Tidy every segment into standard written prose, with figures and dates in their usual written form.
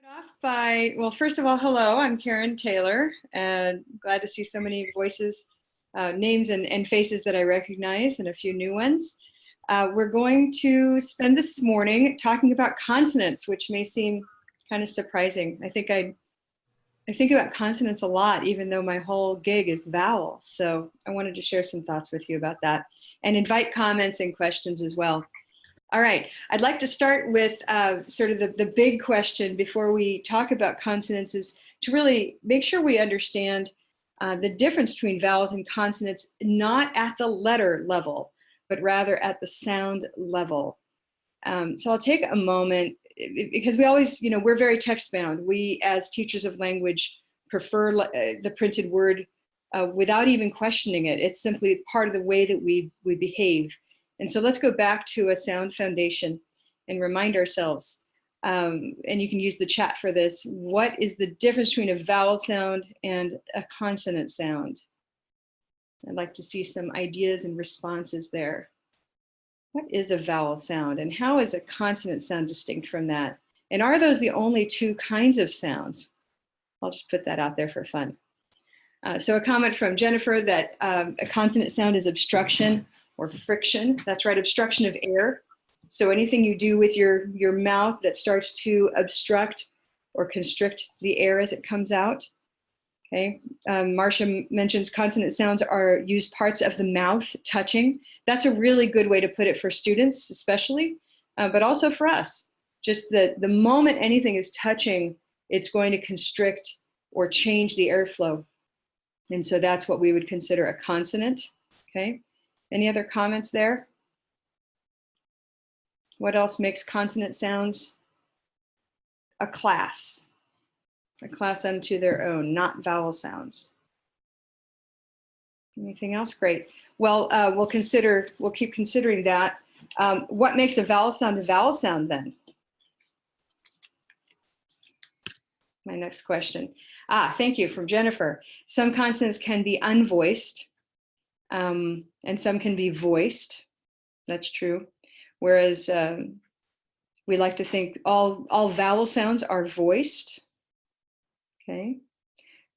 Off by, well, first of all, hello, I'm Karen Taylor, and glad to see so many voices, names and faces that I recognize, and a few new ones. We're going to spend this morning talking about consonants, which may seem kind of surprising. I think about consonants a lot, even though my whole gig is vowel. So I wanted to share some thoughts with you about that and invite comments and questions as well. All right, I'd like to start with sort of the big question before we talk about consonants, is to really make sure we understand the difference between vowels and consonants, not at the letter level, but rather at the sound level. So I'll take a moment, because we always, we're very text bound. We, as teachers of language, prefer the printed word without even questioning it. It's simply part of the way that we behave. And so let's go back to a sound foundation and remind ourselves, and you can use the chat for this, what is the difference between a vowel sound and a consonant sound? I'd like to see some ideas and responses there. What is a vowel sound, and how is a consonant sound distinct from that? And are those the only two kinds of sounds? I'll just put that out there for fun. So a comment from Jennifer that a consonant sound is obstruction or friction. That's right, obstruction of air. So anything you do with your mouth that starts to obstruct or constrict the air as it comes out. Okay, Marcia mentions consonant sounds are used parts of the mouth touching. That's a really good way to put it for students especially, but also for us. Just that the moment anything is touching, it's going to constrict or change the airflow. And so that's what we would consider a consonant. Okay, any other comments there? What else makes consonant sounds a class unto their own, not vowel sounds? Anything else? Great. Well, we'll keep considering that. What makes a vowel sound then? My next question. Thank you, from Jennifer. Some consonants can be unvoiced, and some can be voiced. That's true. Whereas we like to think all vowel sounds are voiced. Okay.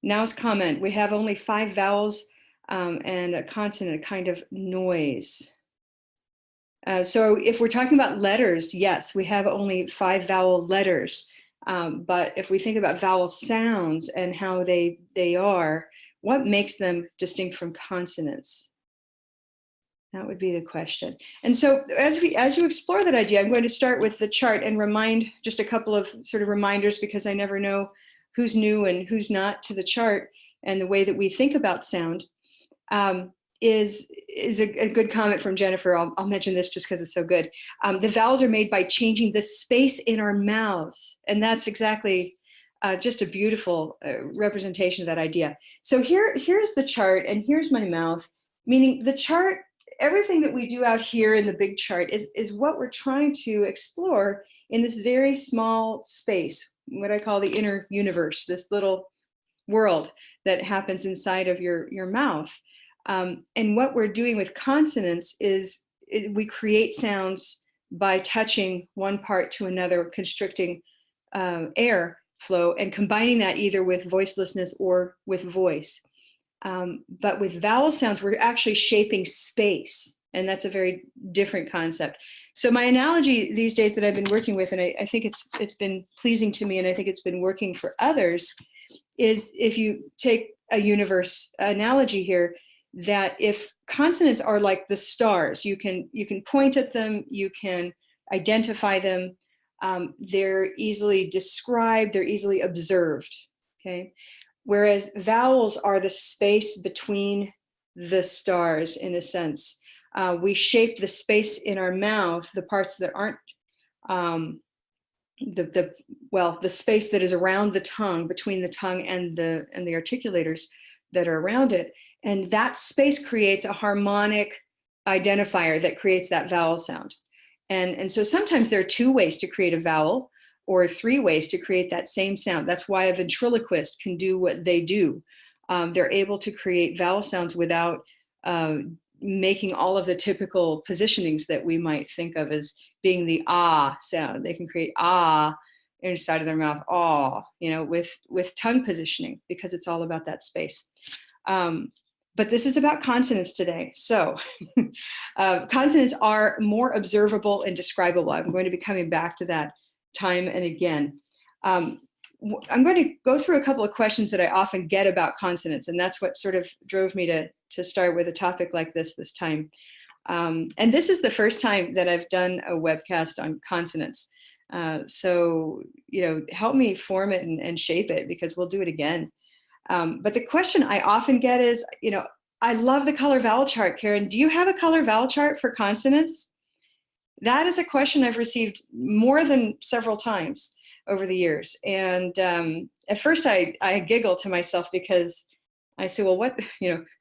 Now's comment. We have only 5 vowels and a consonant, a kind of noise. So if we're talking about letters, yes, we have only 5 vowel letters. But if we think about vowel sounds and how they are, what makes them distinct from consonants? That would be the question. And so as you explore that idea, I'm going to start with the chart and remind just a couple of sort of reminders, because I never know who's new and who's not to the chart and the way that we think about sound. Is a good comment from Jennifer. I'll mention this just because it's so good. The vowels are made by changing the space in our mouths. And that's exactly just a beautiful representation of that idea. So here's the chart, and here's my mouth, meaning the chart, everything that we do out here in the big chart is what we're trying to explore in this very small space, what I call the inner universe, this little world that happens inside of your mouth. And what we're doing with consonants is we create sounds by touching one part to another, constricting air flow and combining that either with voicelessness or with voice. But with vowel sounds, we're actually shaping space, and that's a very different concept. So my analogy these days that I've been working with, and I think it's been pleasing to me, and I think it's been working for others, is if you take a universe analogy here, that if consonants are like the stars, you can point at them, you can identify them, they're easily described, they're easily observed, okay? Whereas vowels are the space between the stars, in a sense. We shape the space in our mouth, the parts that aren't, the space that is around the tongue, between the tongue and the articulators that are around it. And that space creates a harmonic identifier that creates that vowel sound. And so sometimes there are 2 ways to create a vowel, or 3 ways to create that same sound. That's why a ventriloquist can do what they do. They're able to create vowel sounds without making all of the typical positionings that we might think of as being the ah sound. They can create ah inside of their mouth, oh, with tongue positioning, because it's all about that space. But this is about consonants today. So consonants are more observable and describable. I'm going to be coming back to that time and again. I'm going to go through a couple of questions that I often get about consonants, and that's what sort of drove me to start with a topic like this time. And this is the first time that I've done a webcast on consonants. So, help me form it and shape it, because we'll do it again. But the question I often get is, I love the color vowel chart, Karen. Do you have a color vowel chart for consonants? That is a question I've received more than several times over the years. And at first I giggle to myself, because I say, well, what,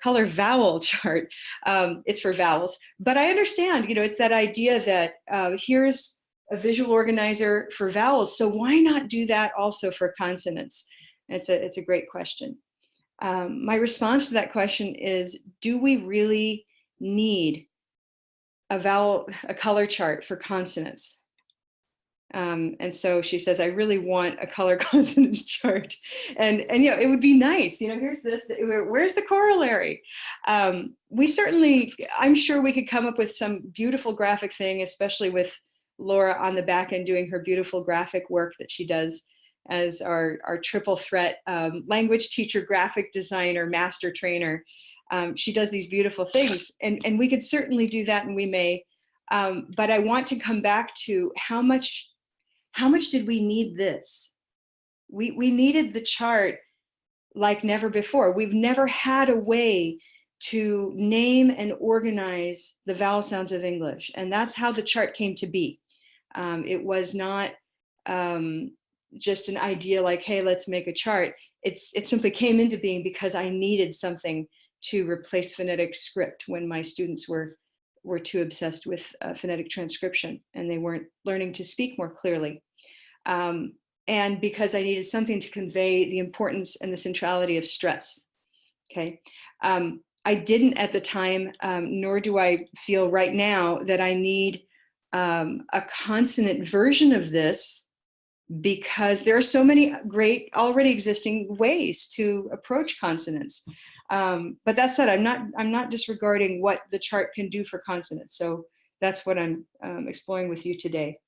color vowel chart, it's for vowels. But I understand, it's that idea that here's a visual organizer for vowels. So why not do that also for consonants? It's a great question. My response to that question is, do we really need a color chart for consonants? And so she says, I really want a color consonants chart. And it would be nice, here's this, where's the corollary? I'm sure we could come up with some beautiful graphic thing, especially with Laura on the back end doing her beautiful graphic work that she does as our triple threat language teacher, graphic designer, master trainer. She does these beautiful things, and we could certainly do that, and we may. But I want to come back to how much did we need this? We needed the chart like never before. We've never had a way to name and organize the vowel sounds of English, and that's how the chart came to be. It was not just an idea like, hey, let's make a chart. It simply came into being because I needed something to replace phonetic script when my students were too obsessed with phonetic transcription and they weren't learning to speak more clearly. And because I needed something to convey the importance and the centrality of stress. Okay. I didn't at the time, nor do I feel right now, that I need a consonant version of this, because there are so many great already existing ways to approach consonants. But that said, I'm not disregarding what the chart can do for consonants. So that's what I'm exploring with you today.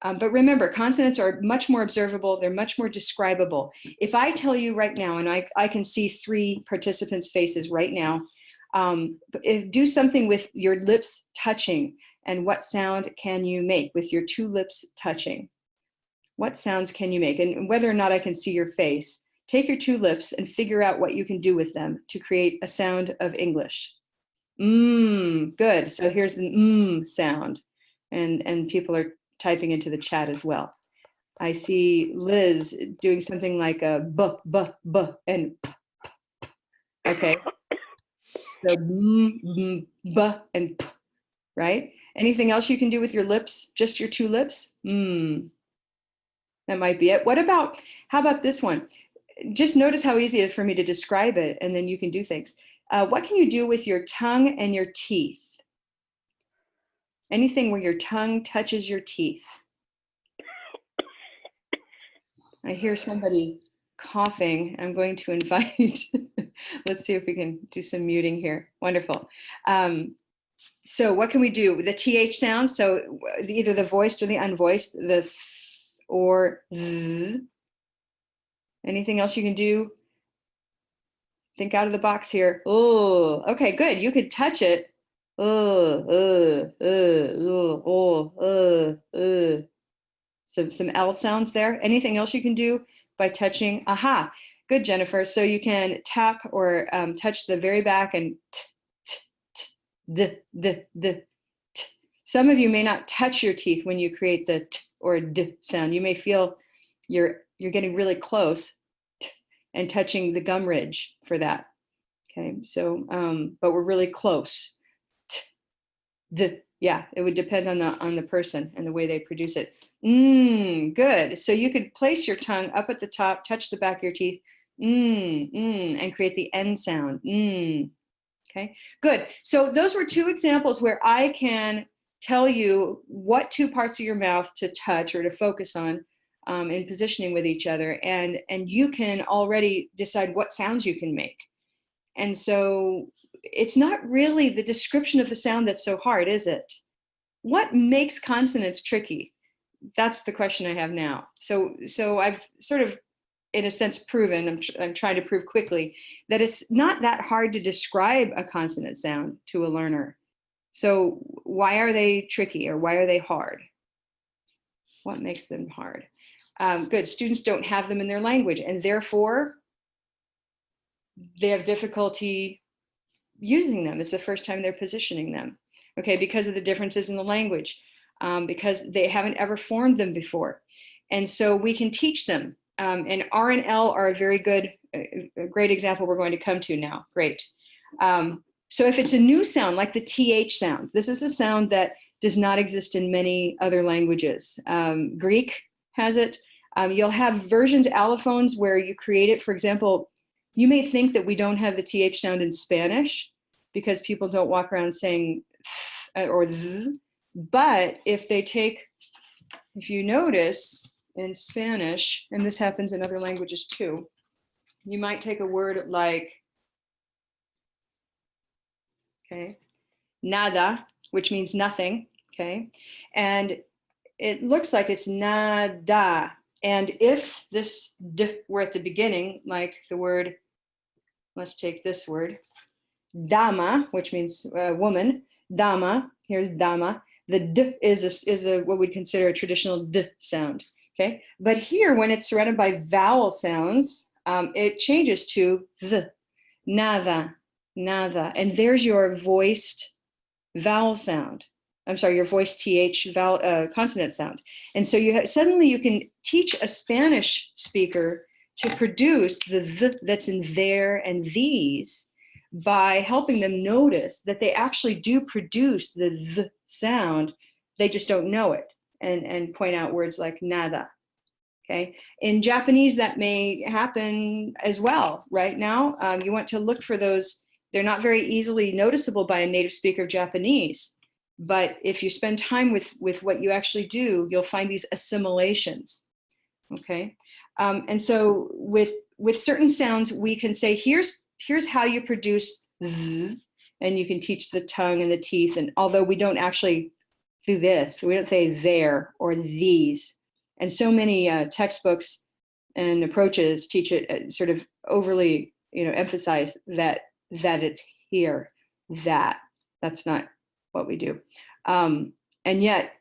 But remember, consonants are much more observable. They're much more describable. If I tell you right now, and I can see 3 participants' faces right now, do something with your lips touching, and what sound can you make with your 2 lips touching? What sounds can you make? And whether or not I can see your face, take your 2 lips and figure out what you can do with them to create a sound of English. Good. So here's the sound. And people are typing into the chat as well. I see Liz doing something like a b, and p. Okay. So b and p, right? Anything else you can do with your lips? Just your 2 lips? That might be it. How about this one? Just notice how easy it is for me to describe it, and then you can do things. What can you do with your tongue and your teeth? Anything where your tongue touches your teeth. I hear somebody coughing. I'm going to invite, let's see if we can do some muting here. Wonderful. So what can we do with the TH sound? So either the voiced or the unvoiced, the th or th. Anything else you can do? Think out of the box here. Oh, okay, good. You could touch it. Some L sounds there. Anything else you can do by touching? Aha, good, Jennifer. So you can tap or touch the very back and t. Some of you may not touch your teeth when you create the t or d sound. You may feel you're getting really close and touching the gum ridge for that. Okay, so but we're really close. Yeah, it would depend on the person and the way they produce it. Good. So you could place your tongue up at the top, touch the back of your teeth, and create the N sound. Okay, good. So those were 2 examples where I can tell you what 2 parts of your mouth to touch or to focus on in positioning with each other, and you can already decide what sounds you can make. And so it's not really the description of the sound that's so hard, is it? What makes consonants tricky? That's the question I have now. So I've sort of, in a sense, proven, I'm trying to prove quickly, that it's not that hard to describe a consonant sound to a learner. So why are they tricky, or why are they hard? What makes them hard? Good, students don't have them in their language, and therefore they have difficulty using them. It's the first time they're positioning them. Okay, because of the differences in the language, because they haven't ever formed them before. And so we can teach them. And R and L are a very good, a great example we're going to come to now. Great. So if it's a new sound, like the TH sound, this is a sound that does not exist in many other languages. Greek has it. You'll have versions, allophones, where you create it. For example, you may think that we don't have the TH sound in Spanish because people don't walk around saying th or th. But if you notice in Spanish, and this happens in other languages too, you might take a word like, okay, nada, which means nothing, okay? And it looks like it's nada. And if this d were at the beginning, like the word, let's take this word, dama, which means woman, dama, here's dama. The d is a what we'd consider a traditional d sound, okay? But here, when it's surrounded by vowel sounds, it changes to the, nada, nada. And there's your voiced vowel sound. I'm sorry, your voiced th vowel, consonant sound. And so suddenly you can teach a Spanish speaker to produce the th that's in there and these by helping them notice that they actually do produce the th sound. They just don't know it, and point out words like nada. Okay. In Japanese, that may happen as well. Right now, you want to look for those. They're not very easily noticeable by a native speaker of Japanese. But if you spend time with what you actually do, you'll find these assimilations. Okay. And so with certain sounds, we can say, here's how you produce z, and you can teach the tongue and the teeth. And although we don't actually do this, we don't say there or these. And so many textbooks and approaches teach it sort of overly, emphasize that it's here, that's not what we do. And yet,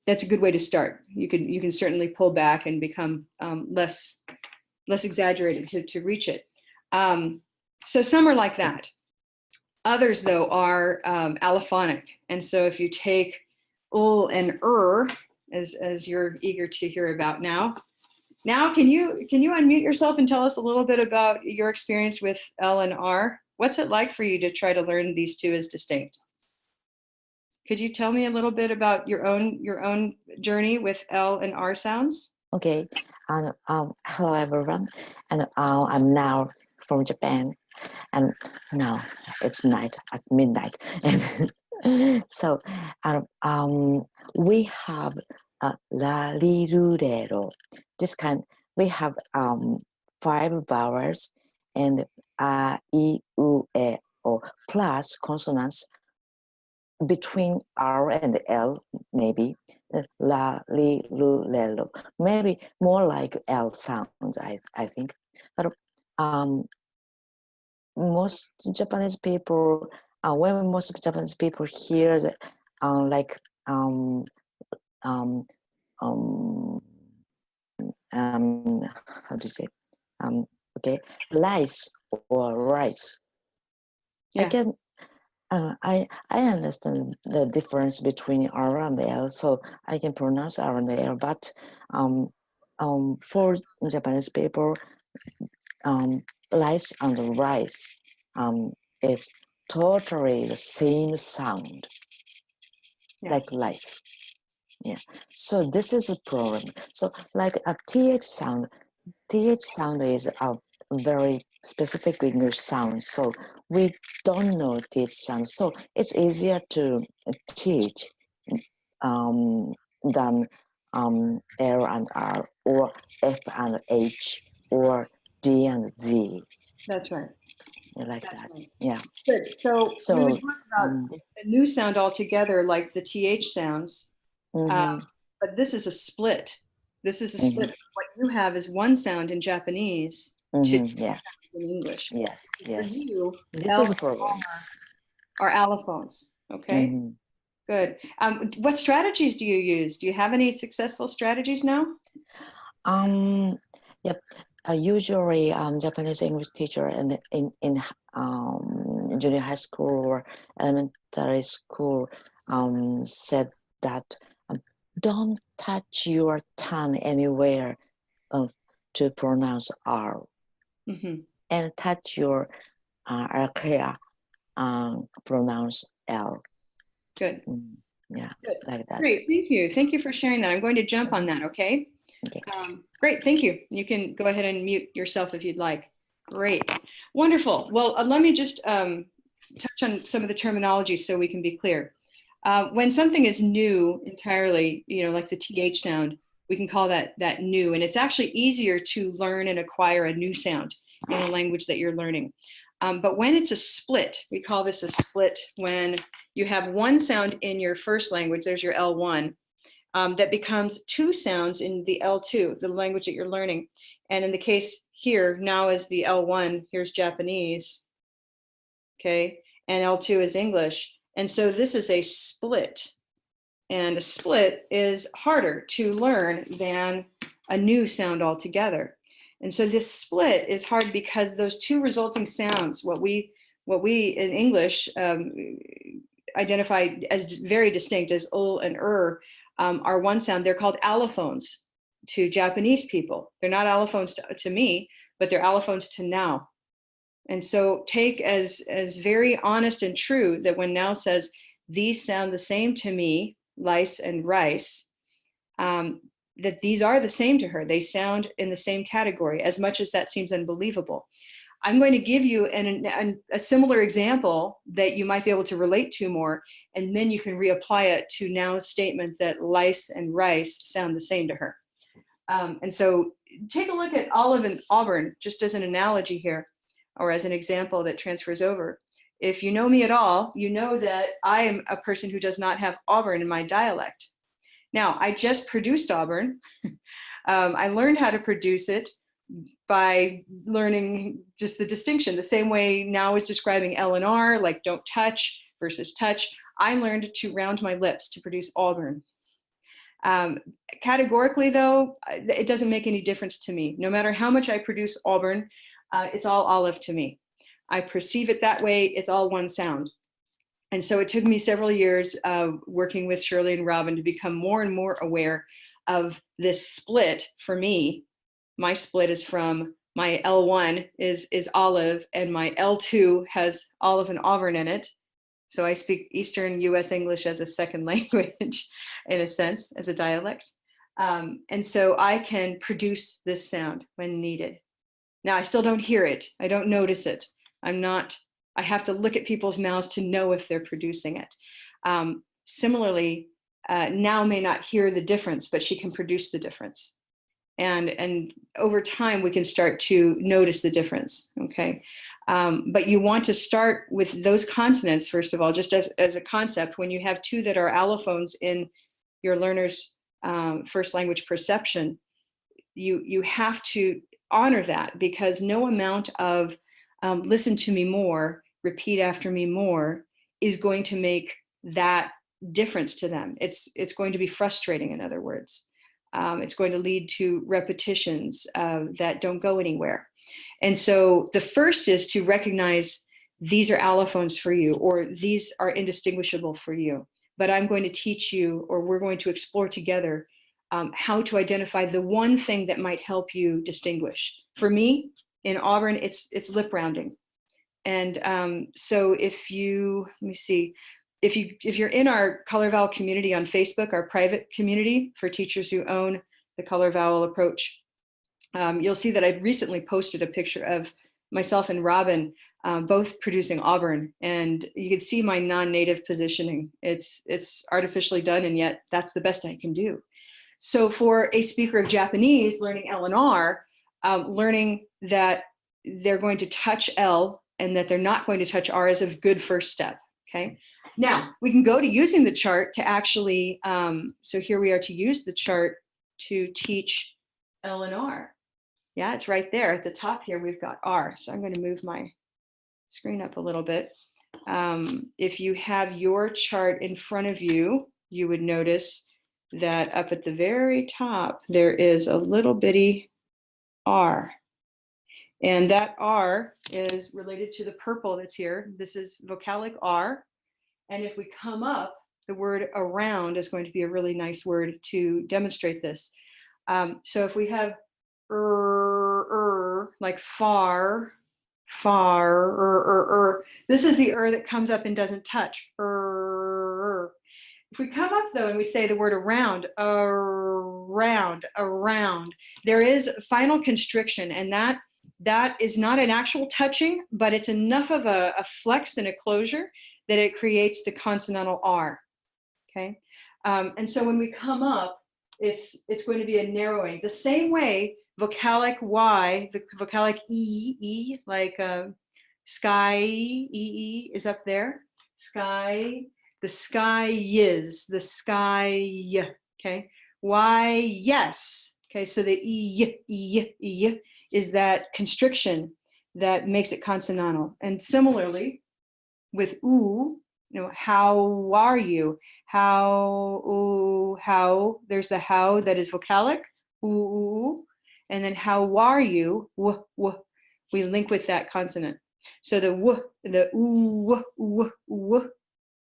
that's a good way to start. You can certainly pull back and become less exaggerated to reach it. So some are like that. Others, though, are allophonic. And so if you take ul and as you're eager to hear about now, can you unmute yourself and tell us a little bit about your experience with L and R? What's it like for you to try to learn these two as distinct? Could you tell me a little bit about your own journey with L and R sounds? Okay, and hello everyone, and I'm now from Japan, and now it's night at midnight, and so we have la li ru re ro. This kind we have 5 vowels and a I U E O plus consonants between R and L, maybe la, li, lu, le, lo. Maybe more like L sounds, I think. But most Japanese people, when most Japanese people hear that, like how do you say, okay, rice or rice. Yeah. I can. I understand the difference between R and L, so I can pronounce R and L. But for Japanese people, rice and rice is totally the same sound, Yeah. like rice. Yeah. So this is a problem. So like a TH sound is a very specific English sound. So we don't know TH sound. So it's easier to teach than L and R, or F and H, or D and Z. That's right. You like That's that? right. Yeah. Good. So we were So, talking about a new sound altogether, like the TH sounds. mhm, But this is a split. This is a split. mhm, What you have is one sound in Japanese to two yeah, sounds in English. yes, For yes. you, This L is a problem. are allophones. Okay, Mhm. good. What strategies do you use? Do you have any successful strategies now? Yep. Usually, Japanese English teacher in junior high school or elementary school said that don't touch your tongue anywhere to pronounce R, Mm-hmm. and touch your archaea pronounce L. Good. Yeah, Good. like that. Great. Thank you. Thank you for sharing that. I'm going to jump on that. Okay. Okay. Great. Thank you. You can go ahead and mute yourself if you'd like. Great. Wonderful. Well, let me just touch on some of the terminology so we can be clear. When something is new entirely, like the TH sound, we can call that new. And it's actually easier to learn and acquire a new sound in a language that you're learning. But when it's a split, we call this a split when you have one sound in your first language, there's your L1, that becomes two sounds in the L2, the language that you're learning. And in the case here, now is the L1, here's Japanese, okay? And L2 is English. And so this is a split. And a split is harder to learn than a new sound altogether. And so this split is hard because those two resulting sounds, what we in English identify as very distinct as ul and are one sound. They're called allophones to Japanese people. They're not allophones to me, but they're allophones to now. And so take as very honest and true that when now says, these sound the same to me, lice and rice, that these are the same to her. They sound in the same category, as much as that seems unbelievable. I'm going to give you a similar example that you might be able to relate to more, and then you can reapply it to now's statement that lice and rice sound the same to her. And so take a look at Olive and Auburn, just as an analogy here, or as an example that transfers over. If you know me at all, you know that I am a person who does not have Auburn in my dialect. Now, I just produced Auburn. I learned how to produce it by learning just the distinction. The same way now is describing L and R, like don't touch versus touch. I learned to round my lips to produce Auburn. Categorically, though, it doesn't make any difference to me. No matter how much I produce Auburn, it's all olive to me. I perceive it that way. It's all one sound. And so it took me several years working with Shirley and Robin to become more and more aware of this split for me. My split is from my L1 is olive, and my L2 has olive and Auburn in it. So I speak Eastern US English as a second language, in a sense, as a dialect. And so I can produce this sound when needed. Now, I still don't hear it. I don't notice it. I have to look at people's mouths to know if they're producing it. Similarly, now may not hear the difference, but she can produce the difference. And over time, we can start to notice the difference, okay? But you want to start with those consonants, first of all, just as a concept. When you have two that are allophones in your learner's first language perception, you have to honor that, because no amount of listen to me more, repeat after me more, is going to make that difference to them. It's going to be frustrating, in other words. It's going to lead to repetitions that don't go anywhere. And so the first is to recognize these are allophones for you, or these are indistinguishable for you. But I'm going to teach you, or we're going to explore together how to identify the one thing that might help you distinguish. For me, in Auburn, it's lip rounding. And so if you, let me see, if you're in our Color Vowel community on Facebook, our private community for teachers who own the Color Vowel approach, you'll see that I've recently posted a picture of myself and Robin both producing Auburn, and you can see my non-native positioning. It's artificially done, and yet that's the best I can do. So for a speaker of Japanese learning L and R, learning that they're going to touch L and that they're not going to touch R is a good first step, okay? Now, we can go to using the chart to actually, so here we are to use the chart to teach L and R. Yeah, it's right there at the top here, we've got R. So I'm going to move my screen up a little bit. If you have your chart in front of you, you would notice that up at the very top, there is a little bitty R. And that R is related to the purple that's here. This is vocalic R. And if we come up, the word around is going to be a really nice word to demonstrate this. So if we have like far, this is the that comes up and doesn't touch. If we come up though and we say the word around, there is final constriction, and that is not an actual touching, but it's enough of a flex and a closure that it creates the consonantal R, okay? And so when we come up, it's going to be a narrowing. The same way vocalic Y, the vocalic E, like sky, E is up there, sky, the sky is, the sky, okay? Y, yes, okay, so the E is that constriction that makes it consonantal. And similarly, with oo, how are you? How, there's the how that is vocalic, ooh, and then how are you, w, we link with that consonant. So the w, the ooh,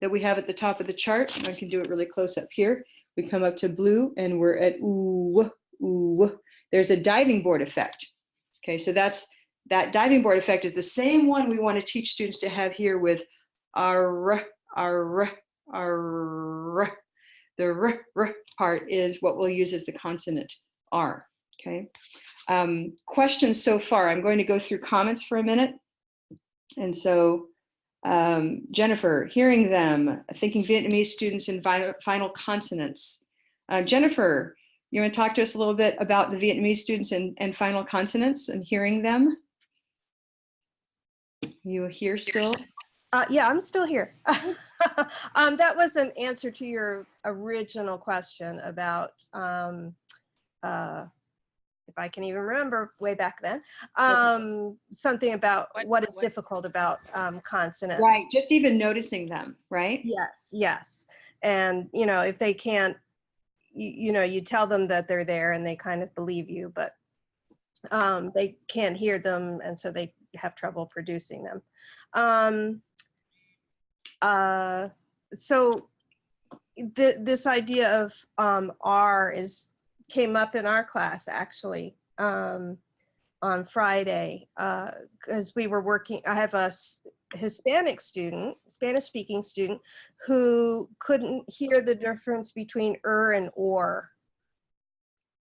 that we have at the top of the chart, I can do it really close up here. We come up to blue and we're at ooh. There's a diving board effect. Okay, so that diving board effect is the same one we want to teach students to have here with r. The r part is what we'll use as the consonant R, okay? Questions so far? I'm going to go through comments for a minute. And so, Jennifer, hearing them, thinking Vietnamese students in final consonants. Jennifer, you want to talk to us a little bit about the Vietnamese students and final consonants and hearing them? You here still? Yeah, I'm still here. That was an answer to your original question about, if I can even remember way back then, something about what is difficult about consonants. Right, just even noticing them, right? Yes. And, if they can't, you tell them that they're there and they kind of believe you, but they can't hear them, and so they have trouble producing them. So this idea of R came up in our class actually on Friday, because we were working. I have a Hispanic student, Spanish-speaking student, who couldn't hear the difference between and or.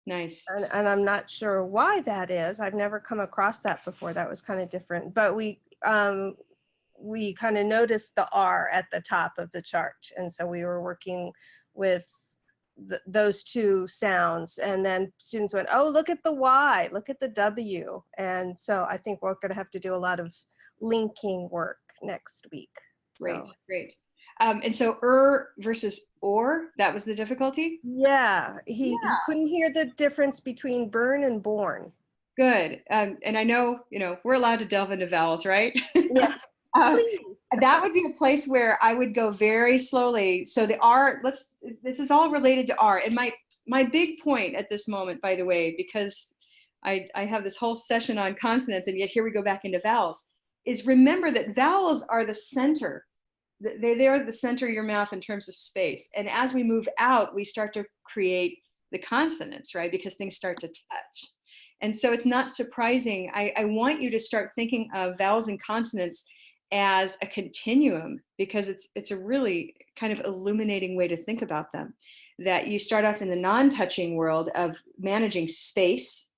Nice. And I'm not sure why that is. I've never come across that before. That was kind of different. But we kind of noticed the R at the top of the chart. And so we were working with those two sounds. And then students went, oh, look at the Y, look at the W. And so I think we're going to have to do a lot of linking work next week. Great. And so versus or, that was the difficulty? Yeah, he couldn't hear the difference between burn and born. Good. And I know, we're allowed to delve into vowels, right? Yes, please. That would be a place where I would go very slowly. So the R, this is all related to R. And my big point at this moment, by the way, because I have this whole session on consonants, and yet here we go back into vowels, is remember that vowels are the center. They're the center of your mouth in terms of space. And as we move out, we start to create the consonants, right? Because things start to touch. And so it's not surprising. I want you to start thinking of vowels and consonants as a continuum, because it's a really kind of illuminating way to think about them. That you start off in the non-touching world of managing space,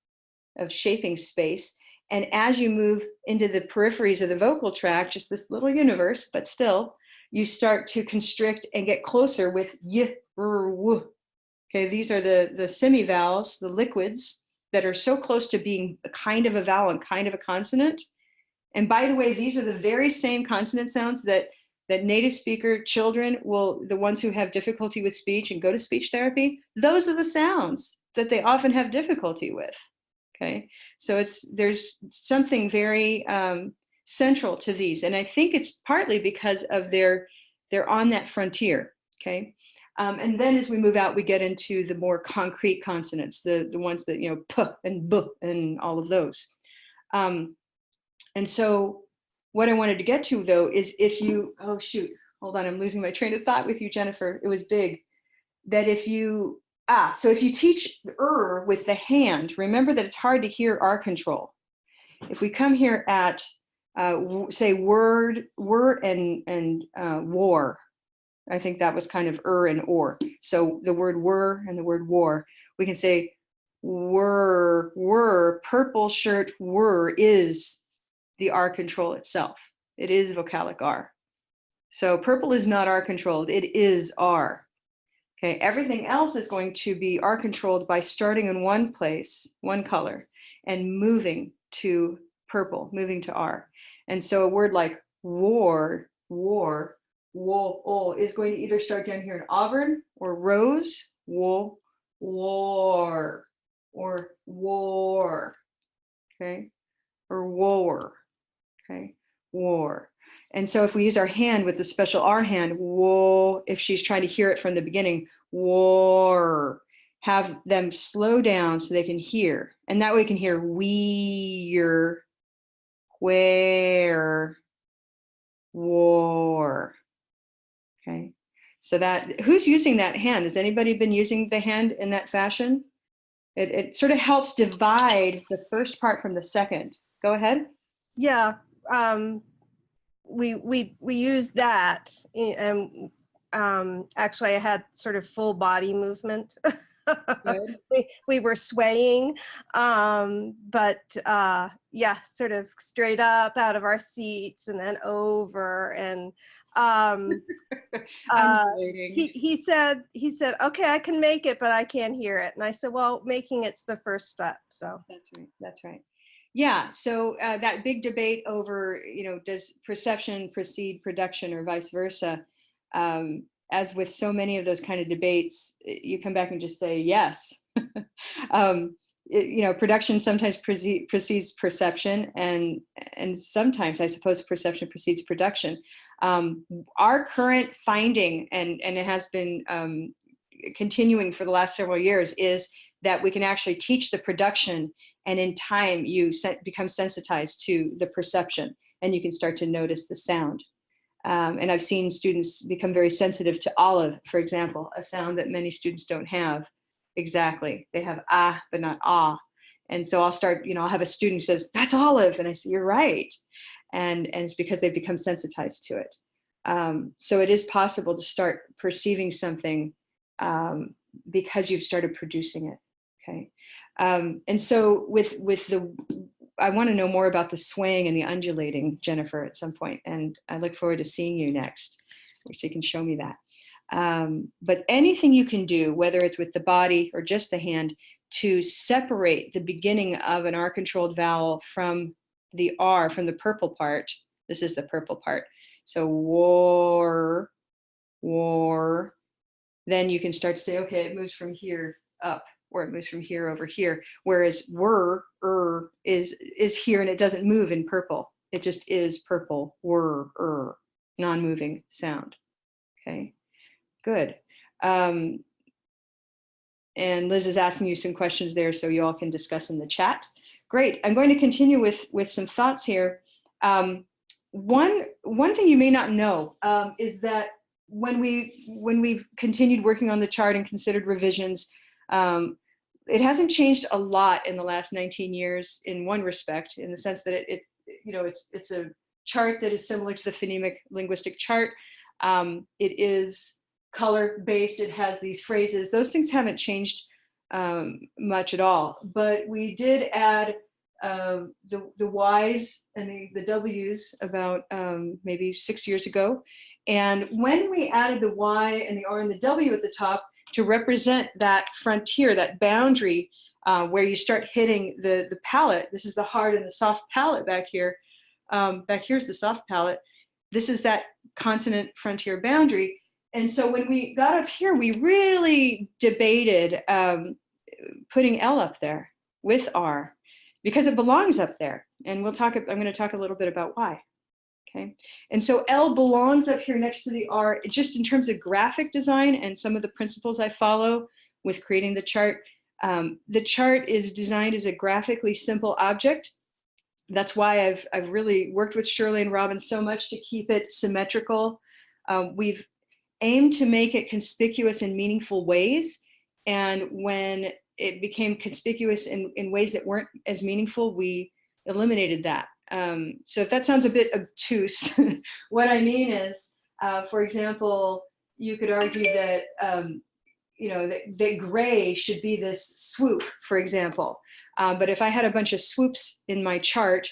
of shaping space. And as you move into the peripheries of the vocal tract, just this little universe, but still, you start to constrict and get closer with y, r, w. Okay, these are the semivowels, the liquids that are so close to being a kind of a vowel and kind of a consonant. And by the way, these are the very same consonant sounds that native speaker children will, the ones who have difficulty with speech and go to speech therapy, those are the sounds that they often have difficulty with. Okay, so there's something very central to these, and I think it's partly because of they're on that frontier. Okay, and then as we move out, we get into the more concrete consonants, the ones that, you know, p and b and all of those. And so what I wanted to get to, though, is if you, oh shoot, hold on, I'm losing my train of thought with you, Jennifer. It was big. That if you, so if you teach with the hand, remember that it's hard to hear R control. If we come here at, say, word and war, I think that was kind of and or. So the word were and the word war, we can say were, purple shirt were is the R control itself. It is vocalic R. So purple is not R controlled, it is R. Okay, everything else is going to be R controlled by starting in one place, one color, and moving to purple, moving to R. And so a word like war, wo, is going to either start down here in Auburn or Rose, wo, war, or war, okay, or war, okay, war. And so if we use our hand with the special R hand, wo, if she's trying to hear it from the beginning, war, have them slow down so they can hear. And that way we can hear we're, where, war. Okay. So that, who's using that hand? Has anybody been using the hand in that fashion? It sort of helps divide the first part from the second. Go ahead. Yeah. We use that, and actually I had sort of full body movement. we were swaying, but yeah, sort of straight up out of our seats and then over, and he said, okay, I can make it, but I can't hear it. And I said, well, making it's the first step. So that's right. Yeah, so that big debate over, you know, does perception precede production or vice versa? As with so many of those kind of debates, you come back and just say yes. You know, production sometimes precedes perception, and sometimes, I suppose, perception precedes production. Our current finding, and it has been continuing for the last several years, is that we can actually teach the production, and in time you become sensitized to the perception, and you can start to notice the sound. And I've seen students become very sensitive to olive, for example, a sound that many students don't have. Exactly. They have ah, but not ah. And so I'll start, you know, I'll have a student who says, that's olive. And I say, you're right. And it's because they've become sensitized to it. So it is possible to start perceiving something because you've started producing it. Okay. And so with the, I want to know more about the swaying and the undulating, Jennifer, at some point, and I look forward to seeing you next, so you can show me that. But anything you can do, whether it's with the body or just the hand, to separate the beginning of an R-controlled vowel from the R, from the purple part. This is the purple part. So war, then you can start to say, okay, it moves from here up, or it moves from here over here. Whereas is here, and it doesn't move in purple. It just is purple, non-moving sound. Okay, good. And Liz is asking you some questions there, so you all can discuss in the chat. Great. I'm going to continue with some thoughts here. One thing you may not know is that when we've continued working on the chart and considered revisions, it hasn't changed a lot in the last 19 years in one respect, in the sense that it's a chart that is similar to the phonemic linguistic chart. It is color based. It has these phrases. Those things haven't changed much at all. But we did add the Y's and the W's about maybe 6 years ago. And when we added the Y and the R and the W at the top, to represent that frontier, that boundary where you start hitting the palate. This is the hard and the soft palate back here. Back here's the soft palate. This is that consonant frontier boundary. And so when we got up here, we really debated putting L up there with R because it belongs up there. And I'm going to talk a little bit about why. Okay. And so L belongs up here next to the R, just in terms of graphic design and some of the principles I follow with creating the chart. The chart is designed as a graphically simple object. That's why I've really worked with Shirley and Robin so much to keep it symmetrical. We've aimed to make it conspicuous in meaningful ways. And when it became conspicuous in ways that weren't as meaningful, we eliminated that. So if that sounds a bit obtuse, what I mean is, for example, you could argue that, that gray should be this swoop, for example. But if I had a bunch of swoops in my chart,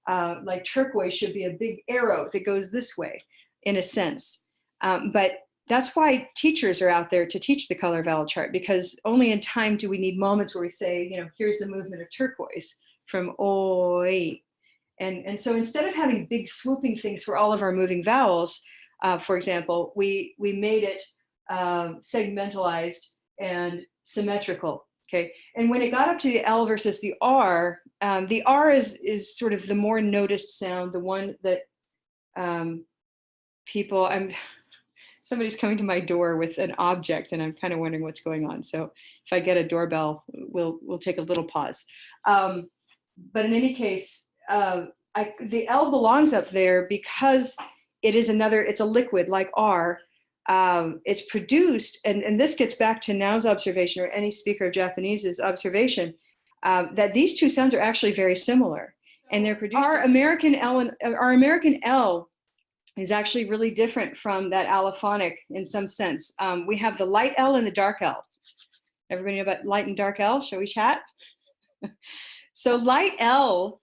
like turquoise should be a big arrow that goes this way, in a sense. But that's why teachers are out there to teach the color vowel chart, because only in time do we need moments where we say, here's the movement of turquoise from oi. And so instead of having big swooping things for all of our moving vowels, for example, we made it segmentalized and symmetrical. Okay. And when it got up to the L versus the R is sort of the more noticed sound, the one that somebody's coming to my door with an object and I'm kind of wondering what's going on. So if I get a doorbell, we'll take a little pause. But in any case, the L belongs up there because it's a liquid like R. It's produced, and this gets back to Nao's observation, or any speaker of Japanese's observation, that these two sounds are actually very similar, and they're produced. Our American L is actually really different from that allophonic in some sense. We have the light L and the dark L. Everybody know about light and dark L? Shall we chat? So light L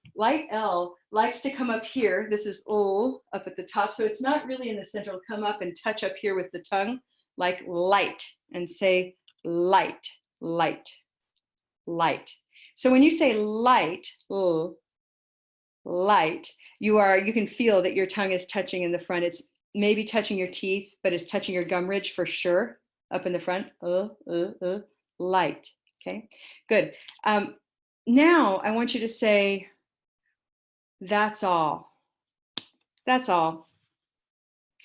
likes to come up here. This is ul up at the top. So it's not really in the center. It'll come up and touch up here with the tongue, like light, and say light, light, light. So when you say light, light, you can feel that your tongue is touching in the front. It's maybe touching your teeth, but it's touching your gum ridge for sure up in the front. Light. Okay, good. Now I want you to say, that's all. That's all.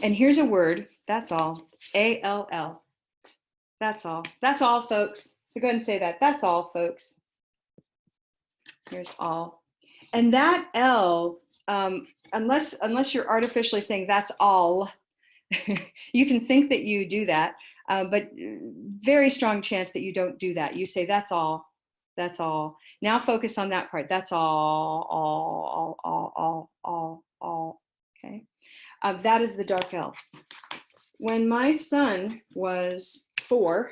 And here's a word, that's all. A-L-L. That's all. That's all, folks. So go ahead and say that. That's all, folks. Here's all. And that L, unless you're artificially saying that's all, you can think that you do that, but very strong chance that you don't do that. You say that's all. That's all. Now focus on that part. That's all. Okay. That is the dark L. When my son was 4,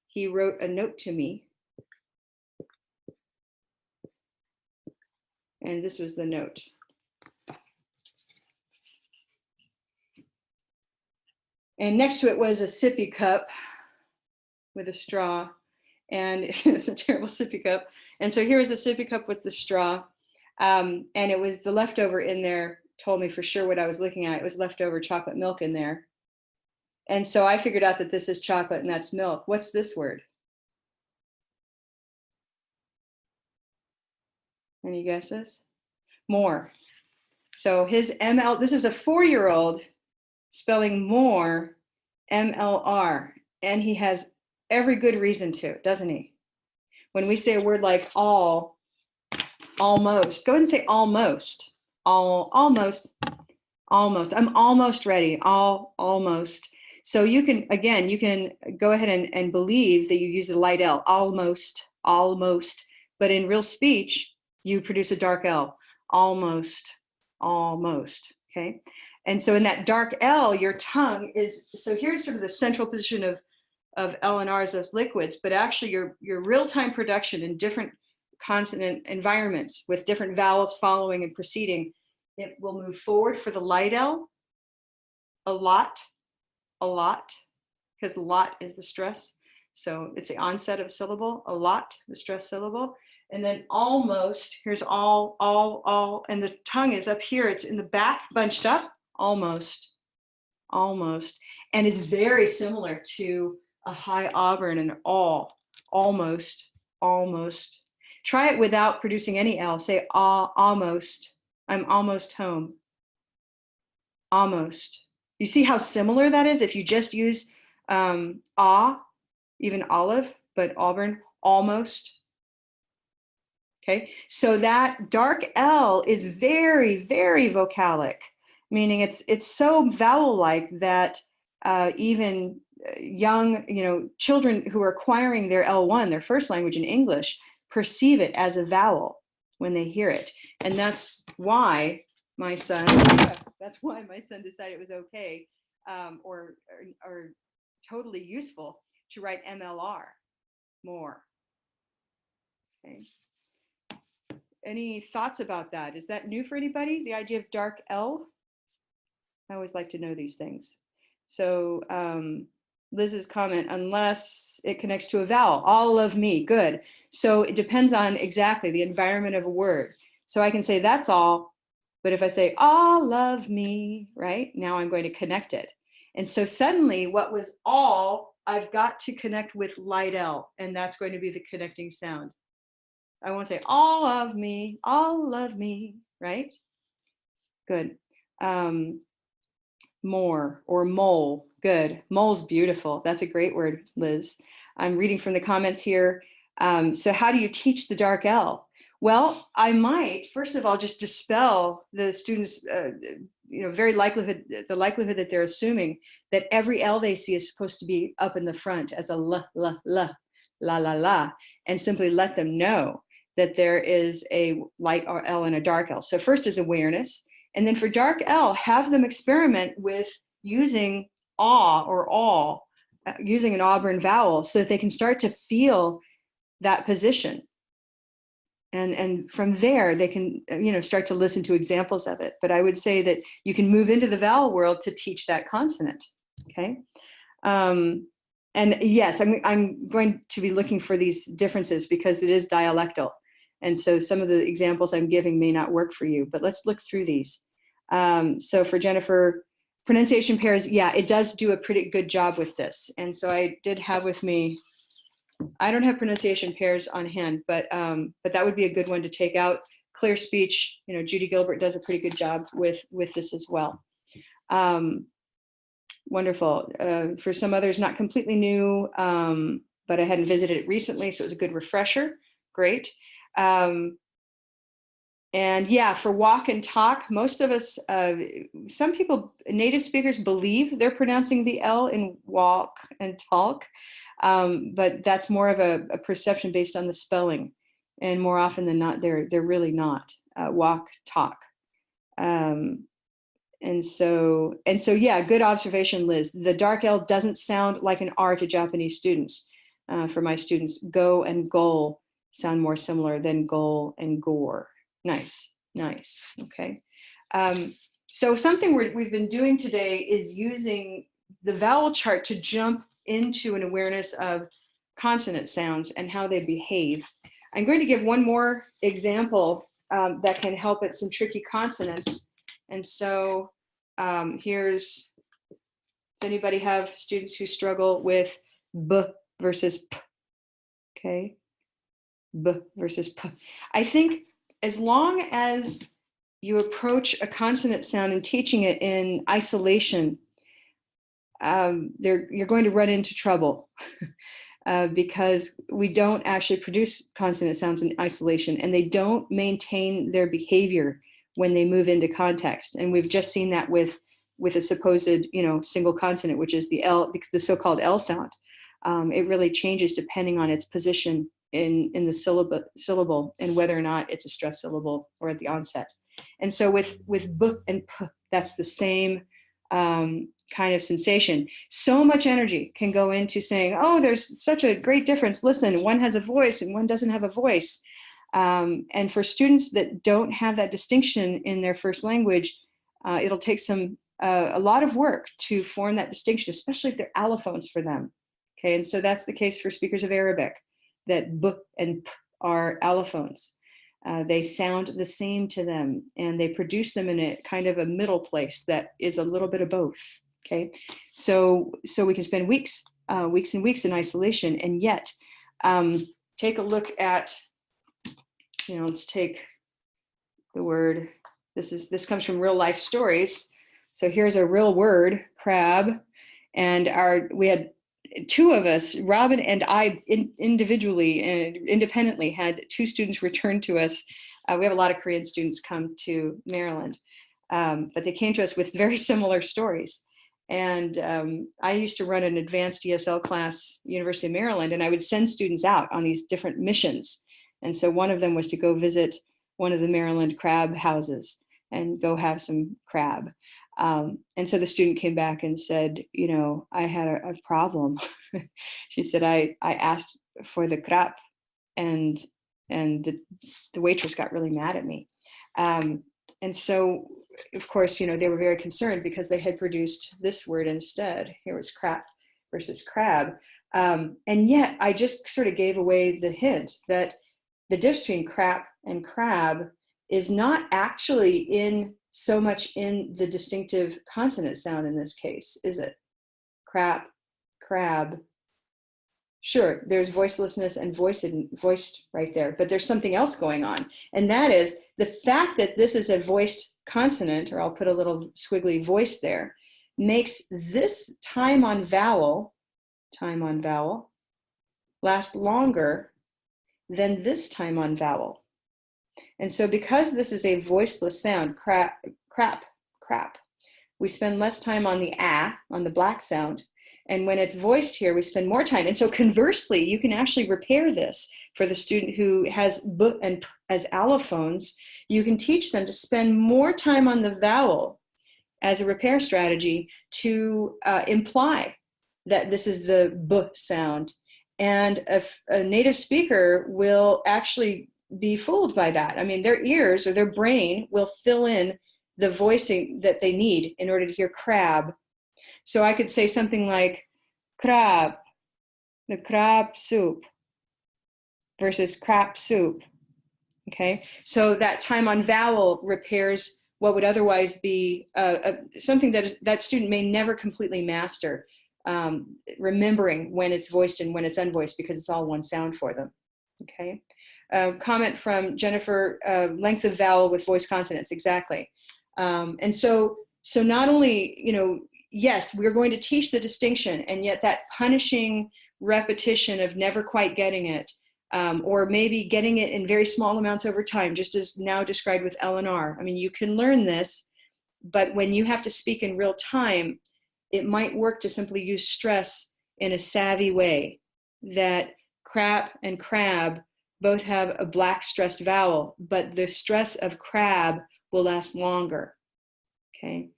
he wrote a note to me. And this was the note. And next to it was a sippy cup with a straw. And it's a terrible sippy cup. And so here was a sippy cup with the straw. And it was the leftover in there told me for sure what I was looking at. It was leftover chocolate milk in there. And so I figured out that this is chocolate and that's milk. What's this word? Any guesses? More. So his ML, this is a 4-year-old spelling more, MLR. And he has every good reason to, doesn't he? When we say a word like all, almost, go ahead and say almost. Almost. I'm almost ready. Almost. So you can go ahead and believe that you use the light L, almost. But in real speech, you produce a dark L, almost. Okay. And so in that dark L, your tongue is, so here's sort of the central position of L and R as those liquids, but actually your real-time production in different consonant environments with different vowels following and preceding, it will move forward for the light L, a lot, because lot is the stress. So it's the onset of a syllable, a lot, the stress syllable. And then almost, here's all, and the tongue is up here. It's in the back, bunched up, almost. And it's very similar to a high auburn and almost. Try it without producing any L. Say almost. I'm almost home. Almost. You see how similar that is? If you just use even olive, but auburn, almost. Okay, so that dark L is very, very vocalic, meaning it's so vowel-like that even young, children who are acquiring their L1, their first language in English, perceive it as a vowel when they hear it. And that's why my son decided it was okay or totally useful to write MLR, more. Okay. Any thoughts about that? Is that new for anybody? The idea of dark L? I always like to know these things. So Liz's comment, unless it connects to a vowel, all of me, good. So it depends on exactly the environment of a word. So I can say that's all, but if I say all of me, right? Now I'm going to connect it. And so suddenly what was all, I've got to connect with light L, and that's going to be the connecting sound. I won't say all of me, right? Good. More or mole, good. Mole's beautiful. That's a great word, Liz. I'm reading from the comments here. So how do you teach the dark L? Well, I might, first of all, just dispel the students' the likelihood that they're assuming that every L they see is supposed to be up in the front as a la, la, la, la, la, la, and simply let them know that there is a light L and a dark L. So first is awareness. And then for dark L, have them experiment with using or all, using an auburn vowel so that they can start to feel that position. And from there, they can start to listen to examples of it. But I would say that you can move into the vowel world to teach that consonant, okay? And yes, I'm going to be looking for these differences because it is dialectal. And so some of the examples I'm giving may not work for you, but let's look through these. So for Jennifer, pronunciation pairs, yeah, it does do a pretty good job with this. And so I did have with me, I don't have pronunciation pairs on hand, but that would be a good one to take out. Clear speech, Judy Gilbert does a pretty good job with this as well. Wonderful. For some others, not completely new, but I hadn't visited it recently, so it was a good refresher. Great. And yeah, for walk and talk, most of us, some people, native speakers believe they're pronouncing the L in walk and talk, but that's more of a perception based on the spelling. And more often than not, they're really not walk, talk. And so yeah, good observation, Liz. The dark L doesn't sound like an R to Japanese students. For my students, go and goal sound more similar than goal and gore. Nice, okay. So something we've been doing today is using the vowel chart to jump into an awareness of consonant sounds and how they behave. I'm going to give one more example that can help at some tricky consonants. And so does anybody have students who struggle with B versus P? Okay, B versus P. I think as long as you approach a consonant sound and teaching it in isolation, you're going to run into trouble because we don't actually produce consonant sounds in isolation, and they don't maintain their behavior when they move into context. And we've just seen that with a supposed single consonant, which is the L, the so-called L sound. It really changes depending on its position in the syllable and whether or not it's a stress syllable or at the onset. And so with B and P, that's the same kind of sensation. So much energy can go into saying, oh, there's such a great difference. Listen, one has a voice and one doesn't have a voice. And for students that don't have that distinction in their first language, it'll take some a lot of work to form that distinction, especially if they're allophones for them. Okay, and so that's the case for speakers of Arabic, that b and p are allophones. They sound the same to them, and they produce them in a kind of a middle place that is a little bit of both. Okay, so we can spend weeks and weeks in isolation, and yet take a look at, let's take the word. This comes from real life stories. So here's a real word, crab, and we had two of us, Robin and I, individually and independently, had two students return to us. We have a lot of Korean students come to Maryland, but they came to us with very similar stories. And I used to run an advanced ESL class, University of Maryland, and I would send students out on these different missions. And so one of them was to go visit one of the Maryland crab houses and go have some crab. And so the student came back and said, I had a problem. She said, I asked for the crab, and the waitress got really mad at me. And so, of course, they were very concerned because they had produced this word instead. Here was crap versus crab. And yet I just sort of gave away the hint that the difference between crap and crab is not actually in so much in the distinctive consonant sound in this case, is it? Crap, crab. Sure, there's voicelessness and voiced right there, but there's something else going on. And that is the fact that this is a voiced consonant, or I'll put a little squiggly voice there, makes this time on vowel, last longer than this time on vowel. And so because this is a voiceless sound, crap, we spend less time on the on the black sound. And when it's voiced here, we spend more time. And so conversely, you can actually repair this for the student who has b and p as allophones. You can teach them to spend more time on the vowel as a repair strategy to imply that this is the b sound. And a native speaker will actually be fooled by that. I mean, their ears or their brain will fill in the voicing that they need in order to hear crab. So I could say something like crab, the crab soup versus crap soup. Okay, so that time on vowel repairs what would otherwise be something that student may never completely master, remembering when it's voiced and when it's unvoiced, because it's all one sound for them. Okay. Comment from Jennifer, length of vowel with voiced consonants, exactly. And so not only, yes, we're going to teach the distinction, and yet that punishing repetition of never quite getting it, or maybe getting it in very small amounts over time, just as now described with L&R. I mean, you can learn this, but when you have to speak in real time, it might work to simply use stress in a savvy way, that crap and crab both have a black stressed vowel, but the stress of crab will last longer. Okay.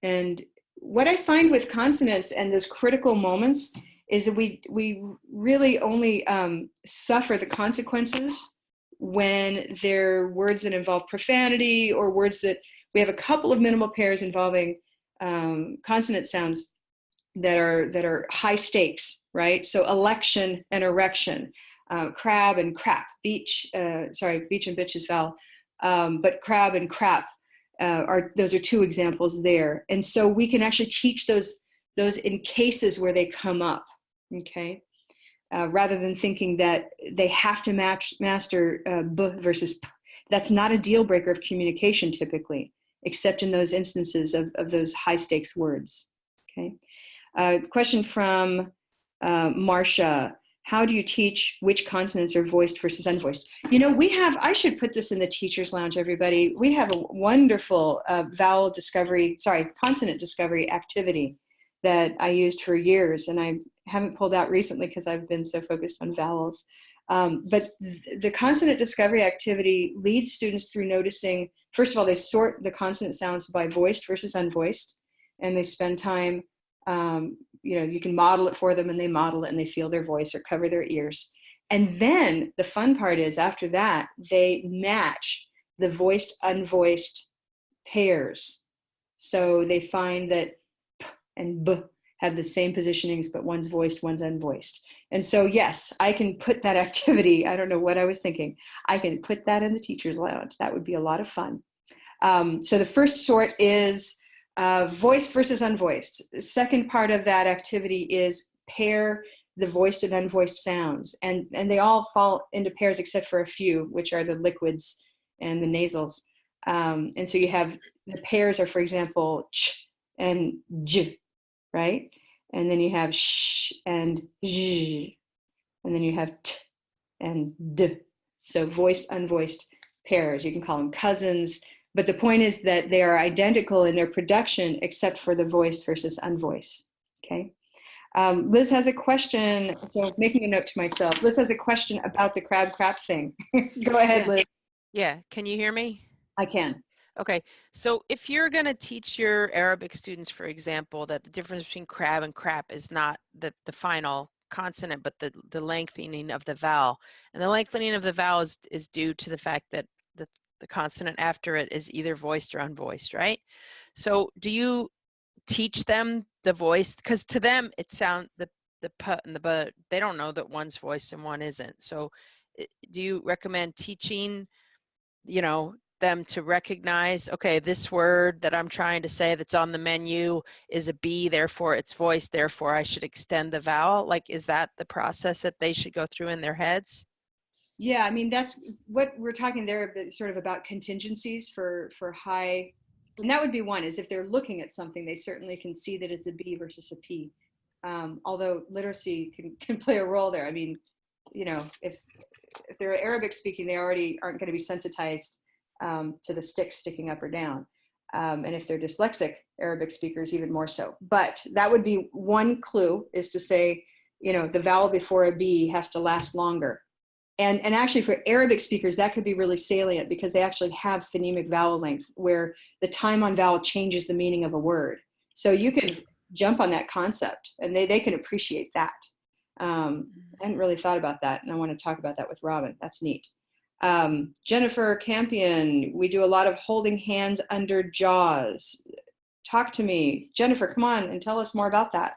And what I find with consonants and those critical moments is that we really only suffer the consequences when they're words that involve profanity, or words that we have a couple of minimal pairs involving consonant sounds that are high stakes, right? So election and erection, crab and crap, beach and bitch is vowel, but crab and crap those are two examples there. And so we can actually teach those in cases where they come up, okay? Rather than thinking that they have to master b versus p. That's not a deal breaker of communication typically, except in those instances of those high stakes words, okay? Question from Marcia. How do you teach which consonants are voiced versus unvoiced? I should put this in the teacher's lounge, everybody. We have a wonderful consonant discovery activity that I used for years, and I haven't pulled out recently because I've been so focused on vowels. But the consonant discovery activity leads students through noticing, first of all, they sort the consonant sounds by voiced versus unvoiced, and they spend time, you can model it for them, and they model it and they feel their voice or cover their ears. And then the fun part is, after that, they match the voiced, unvoiced pairs. So they find that p and b have the same positionings, but one's voiced, one's unvoiced. And so, yes, I can put that activity, I don't know what I was thinking, I can put that in the teacher's lounge. That would be a lot of fun. So the first sort is voiced versus unvoiced. The second part of that activity is pair the voiced and unvoiced sounds. And they all fall into pairs except for a few, which are the liquids and the nasals. And so you have, the pairs are, for example, ch and j, right? And then you have sh and zh, and then you have t and d. So voiced, unvoiced pairs. You can call them cousins, but the point is that they are identical in their production except for the voiced versus unvoiced, okay? Liz has a question, so making a note to myself. Liz has a question about the crab crap thing. Go ahead, Yeah. Liz. Yeah, can you hear me? I can. Okay, so if you're going to teach your Arabic students, for example, that the difference between crab and crap is not the final consonant, but the lengthening of the vowel. And the lengthening of the vowel is due to the fact that the consonant after it is either voiced or unvoiced, right? So do you teach them the voice? Because to them, it sounds, the p and the b, they don't know that one's voiced and one isn't. So do you recommend teaching, you know, them to recognize, okay, this word that I'm trying to say that's on the menu is a B, therefore it's voiced, therefore I should extend the vowel? Like, is that the process that they should go through in their heads? Yeah, I mean, that's what we're talking there, but sort of about contingencies for high, and that would be one, is if they're looking at something, they certainly can see that it's a B versus a P. Although literacy can play a role there. I mean, you know, if they're Arabic speaking, they already aren't going to be sensitized to the stick sticking up or down. And if they're dyslexic Arabic speakers, even more so. But that would be one clue, is to say, you know, the vowel before a B has to last longer. And actually for Arabic speakers, that could be really salient because they actually have phonemic vowel length where the time on vowel changes the meaning of a word. So you can jump on that concept and they can appreciate that. I hadn't really thought about that, and I want to talk about that with Robin. That's neat. Jennifer Campion, we do a lot of holding hands under jaws. Talk to me. Jennifer, come on and tell us more about that.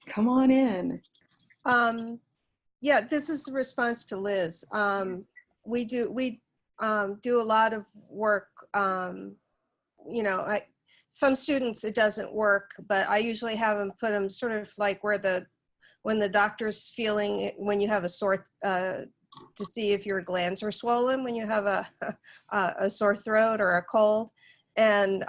Come on in. Yeah, this is a response to Liz. We do a lot of work. You know, some students it doesn't work, but I usually have them put them sort of like where when the doctor's feeling it, when you have a sore, to see if your glands are swollen when you have a sore throat or a cold, and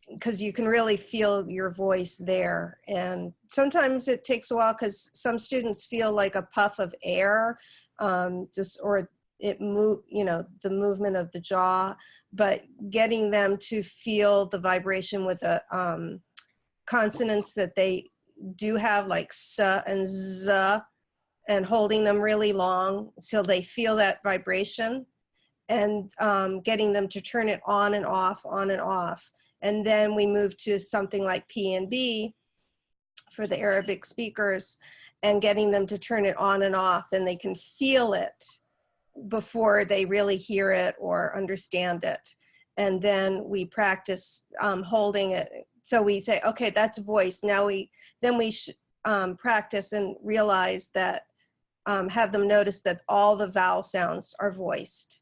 because you can really feel your voice there. And sometimes it takes a while because some students feel like a puff of air, or it move, you know, the movement of the jaw, but getting them to feel the vibration with the consonants that they do have, like s and z, and holding them really long till they feel that vibration, and getting them to turn it on and off, on and off. And then we move to something like P and B for the Arabic speakers, and getting them to turn it on and off, and they can feel it before they really hear it or understand it. And then we practice holding it. So we say, okay, that's voice. Now we practice and realize that, have them notice that all the vowel sounds are voiced.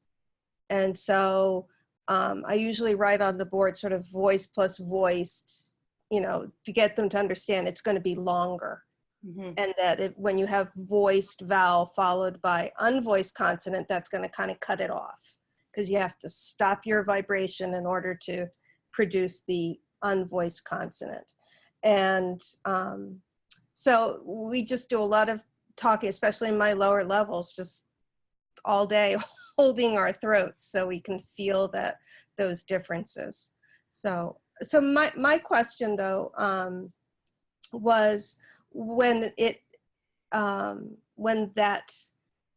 And so I usually write on the board sort of voice plus voiced, you know, to get them to understand it's going to be longer. Mm-hmm. And that when you have voiced vowel followed by unvoiced consonant, that's going to kind of cut it off, because you have to stop your vibration in order to produce the unvoiced consonant. And so we just do a lot of talking, especially in my lower levels, just all day holding our throats so we can feel those differences. So my question though was when that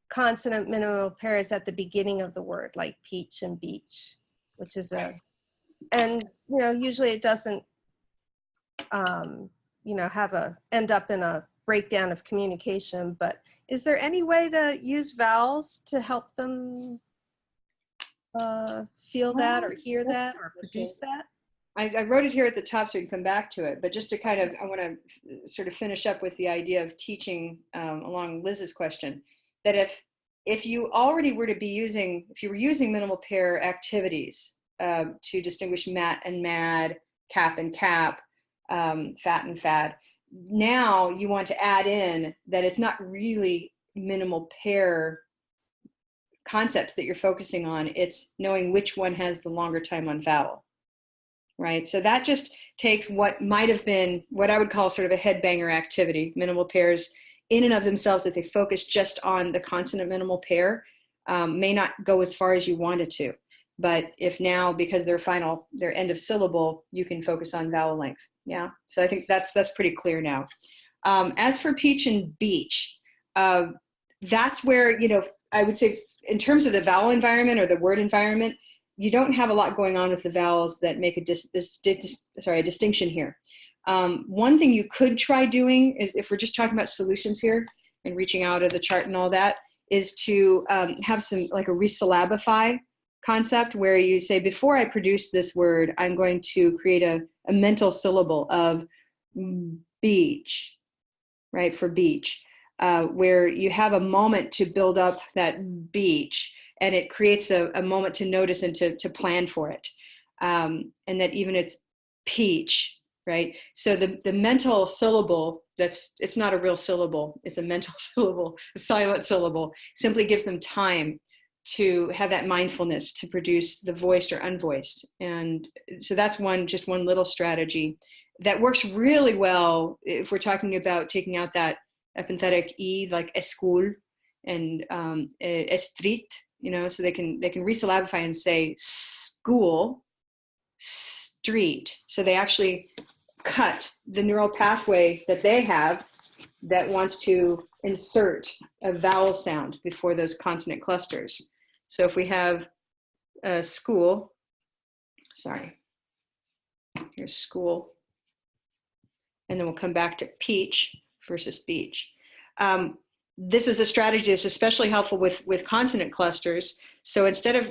consonant minimal pair is at the beginning of the word, like peach and beach, which is and you know, usually it doesn't you know, end up in a breakdown of communication, but is there any way to use vowels to help them feel that or hear that or produce that? I wrote it here at the top so we can come back to it, but just to kind of, I want to sort of finish up with the idea of teaching along Liz's question, that if you already were to be using, if you were using minimal pair activities to distinguish mat and mad, cap and cap, fat and fad, now you want to add in that it's not really minimal pair concepts that you're focusing on, it's knowing which one has the longer time on vowel. Right, so that just takes what might have been what I would call sort of a headbanger activity, minimal pairs in and of themselves, that they focus just on the consonant minimal pair, may not go as far as you wanted to. But if now, because their end of syllable, you can focus on vowel length. Yeah, so I think that's pretty clear now. As for peach and beach, that's where, you know, I would say in terms of the vowel environment or the word environment, you don't have a lot going on with the vowels that make a distinction here. One thing you could try doing, is, if we're just talking about solutions here and reaching out of the chart and all that, is to have some, like a resyllabify concept where you say, before I produce this word, I'm going to create a mental syllable of beach, right, for beach, where you have a moment to build up that beach, and it creates a moment to notice and to plan for it. And that even it's peach, right? So the mental syllable, it's not a real syllable, it's a mental syllable, a silent syllable, simply gives them time to have that mindfulness to produce the voiced or unvoiced. And so that's just one little strategy that works really well if we're talking about taking out that epenthetic E, like escool and estrit, you know, so they can resyllabify and say school, street. So they actually cut the neural pathway that they have that wants to insert a vowel sound before those consonant clusters. So if we have school, sorry, here's school, and then we'll come back to peach versus beach. This is a strategy that's especially helpful with consonant clusters. So instead of,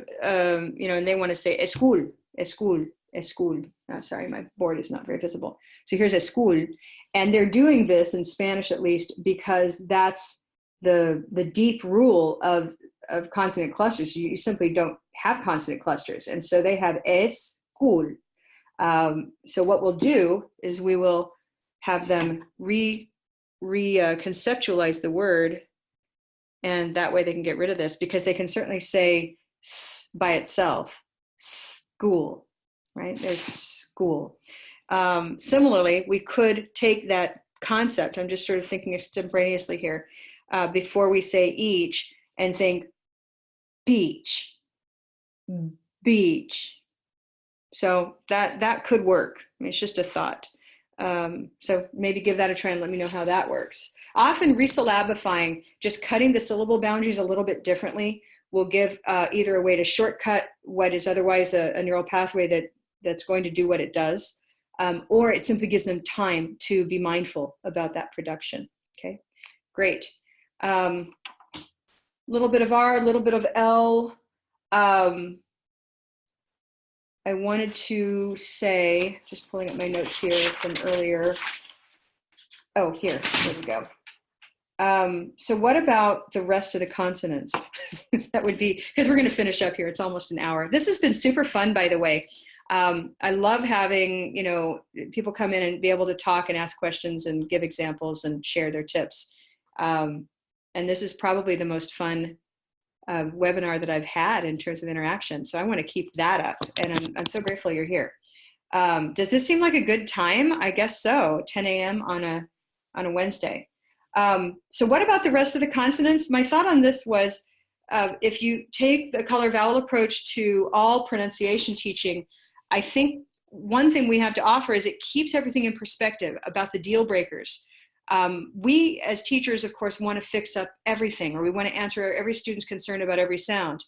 you know, and they want to say escool, escool, escool. Oh, sorry, my board is not very visible. So here's escool. And they're doing this in Spanish, at least, because that's the deep rule of consonant clusters. You simply don't have consonant clusters. And so they have escool. So what we'll do is we will have them conceptualize the word, and that way they can get rid of this, because they can certainly say s by itself, school, right? There's school. Similarly, we could take that concept, I'm just sort of thinking extemporaneously here, before we say each, and think beach, beach. So that could work. I mean, it's just a thought. So maybe give that a try and let me know how that works. Often resyllabifying, just cutting the syllable boundaries a little bit differently, will give either a way to shortcut what is otherwise a neural pathway that's going to do what it does, or it simply gives them time to be mindful about that production. Okay, great. Little bit of R, a little bit of L. I wanted to say, just pulling up my notes here from earlier. Oh, here we go. So what about the rest of the consonants? That would be, because we're going to finish up here. It's almost an hour. This has been super fun, by the way. I love having, you know, people come in and be able to talk and ask questions and give examples and share their tips. And this is probably the most fun webinar that I've had in terms of interaction. So I want to keep that up, and I'm so grateful you're here. Does this seem like a good time? I guess so, 10 a.m. on a Wednesday. So what about the rest of the consonants? My thought on this was, if you take the color vowel approach to all pronunciation teaching, I think one thing we have to offer is it keeps everything in perspective about the deal breakers. We as teachers, of course, want to fix up everything, or we want to answer every student's concern about every sound.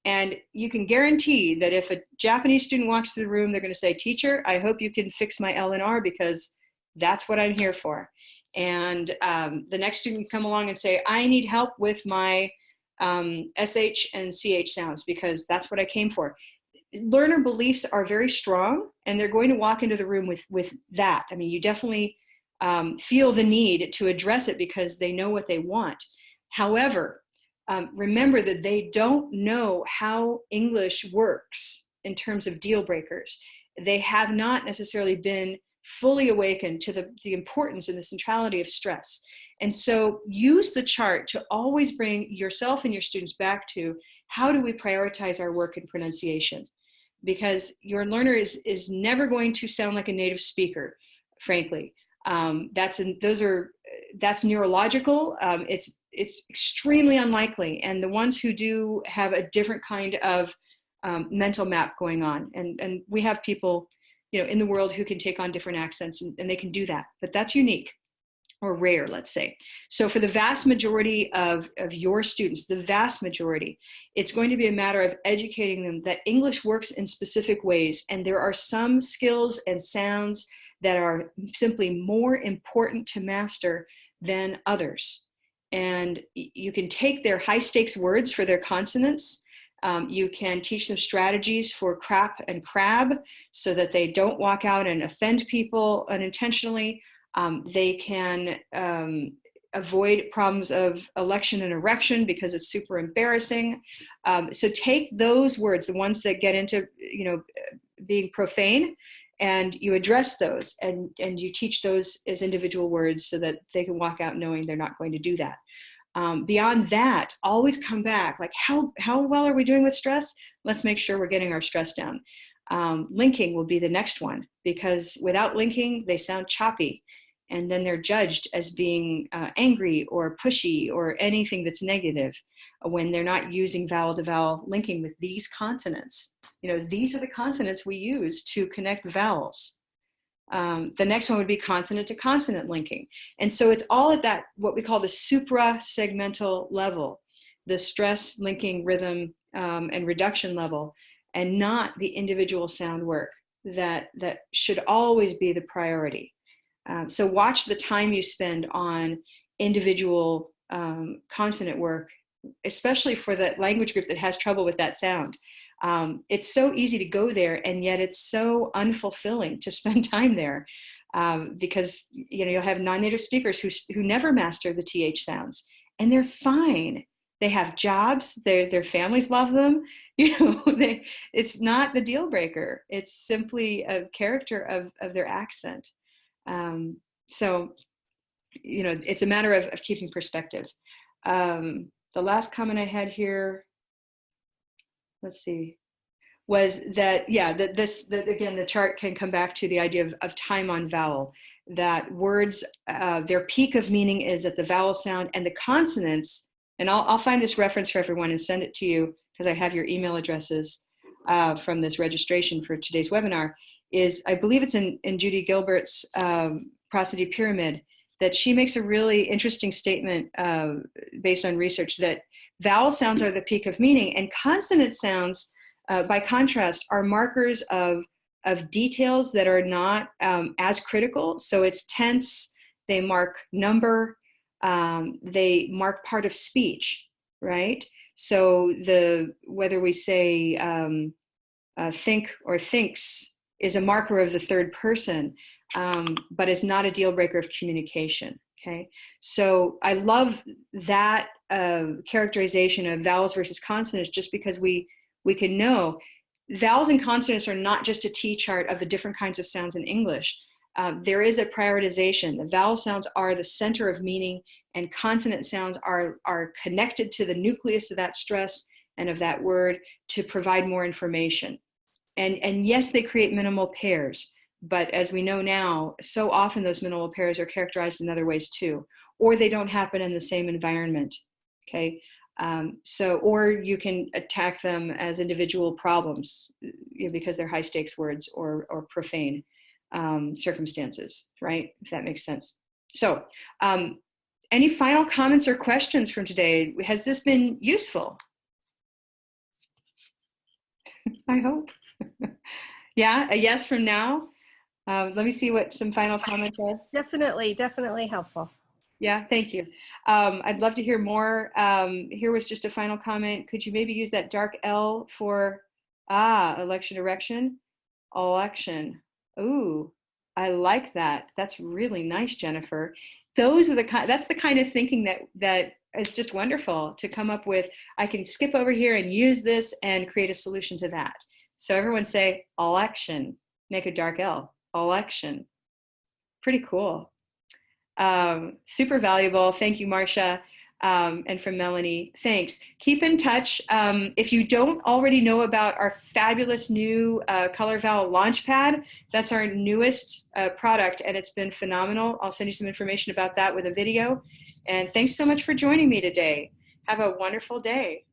And you can guarantee that if a Japanese student walks through the room, they're going to say, "Teacher, I hope you can fix my L and R, because that's what I'm here for." And the next student can come along and say, "I need help with my SH and CH sounds, because that's what I came for. Learner beliefs are very strong, and they're going to walk into the room with that. I mean, you definitely feel the need to address it because they know what they want. However, remember that they don't know how English works in terms of deal breakers. They have not necessarily been fully awakened to the importance and the centrality of stress. And so use the chart to always bring yourself and your students back to, how do we prioritize our work in pronunciation? Because your learner is never going to sound like a native speaker, frankly. That's neurological. It's extremely unlikely. And the ones who do have a different kind of mental map going on, and we have people, in the world who can take on different accents, and they can do that, but that's unique or rare, let's say. So for the vast majority of your students, the vast majority, it's going to be a matter of educating them that English works in specific ways, and there are some skills and sounds that are simply more important to master than others. And you can take their high stakes words for their consonants. You can teach them strategies for crap and crab so that they don't walk out and offend people unintentionally. They can avoid problems of election and erection because it's super embarrassing. So take those words, the ones that get into, being profane, and you address those, and you teach those as individual words so that they can walk out knowing they're not going to do that. Beyond that, always come back, like how well are we doing with stress? Let's make sure we're getting our stress down. Linking will be the next one, because without linking, they sound choppy. And then they're judged as being angry or pushy or anything that's negative when they're not using vowel to vowel linking with these consonants. These are the consonants we use to connect vowels. The next one would be consonant to consonant linking. And so it's all at that, what we call the supra-segmental level, the stress, linking, rhythm, and reduction level, and not the individual sound work that should always be the priority. So watch the time you spend on individual consonant work, especially for the language group that has trouble with that sound. It's so easy to go there, and yet it's so unfulfilling to spend time there, because you'll have non-native speakers who never master the TH sounds, and they're fine. They have jobs. Their families love them. It's not the deal breaker. It's simply a character of their accent. So it's a matter of keeping perspective. The last comment I had here, let's see, was that, that again, the chart can come back to the idea of time on vowel, that words, their peak of meaning is at the vowel sound, and the consonants, and I'll find this reference for everyone and send it to you because I have your email addresses from this registration for today's webinar, is, I believe it's in Judy Gilbert's prosody pyramid, that she makes a really interesting statement based on research that vowel sounds are the peak of meaning, and consonant sounds, by contrast, are markers of details that are not as critical. So it's tense, they mark number, they mark part of speech, right? So whether we say think or thinks is a marker of the third person, but is not a deal breaker of communication. Okay, so I love that characterization of vowels versus consonants, just because we can know vowels and consonants are not just a T chart of the different kinds of sounds in English. There is a prioritization. The vowel sounds are the center of meaning, and consonant sounds are connected to the nucleus of that stress and of that word to provide more information. And yes, they create minimal pairs, but as we know now, so often those minimal pairs are characterized in other ways too, or they don't happen in the same environment, okay? Or you can attack them as individual problems because they're high stakes words or profane circumstances, right? If that makes sense. So any final comments or questions from today? Has this been useful? I hope. Yeah, a yes from now. Let me see what some final comments are. Definitely helpful. Yeah, thank you. I'd love to hear more. Here was just a final comment. Could you maybe use that dark L for, election, erection, election. Ooh, I like that. That's really nice, Jennifer. Those are the kind, that's the kind of thinking that is just wonderful to come up with. I can skip over here and use this and create a solution to that. So everyone say election, make a dark L, election. Pretty cool. Super valuable. Thank you, Marcia. And from Melanie, thanks. Keep in touch. If you don't already know about our fabulous new Color Vowel Launchpad, that's our newest product, and it's been phenomenal. I'll send you some information about that with a video. And thanks so much for joining me today. Have a wonderful day.